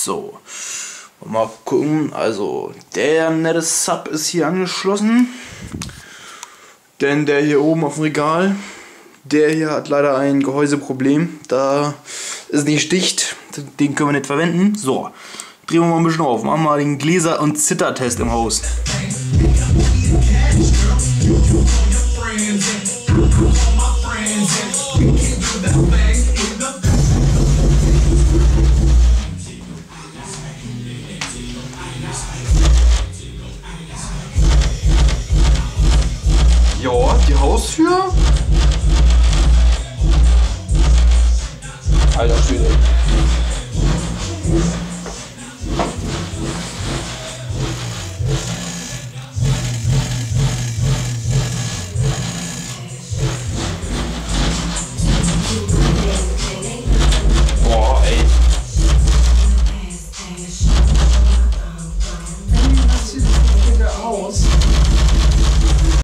So, mal gucken. Also, der nette Sub ist hier angeschlossen. Denn der hier oben auf dem Regal, der hier hat leider ein Gehäuseproblem. Da ist nicht dicht. Den können wir nicht verwenden. So, drehen wir mal ein bisschen auf. Machen wir mal den Gläser- und Zittertest im Haus.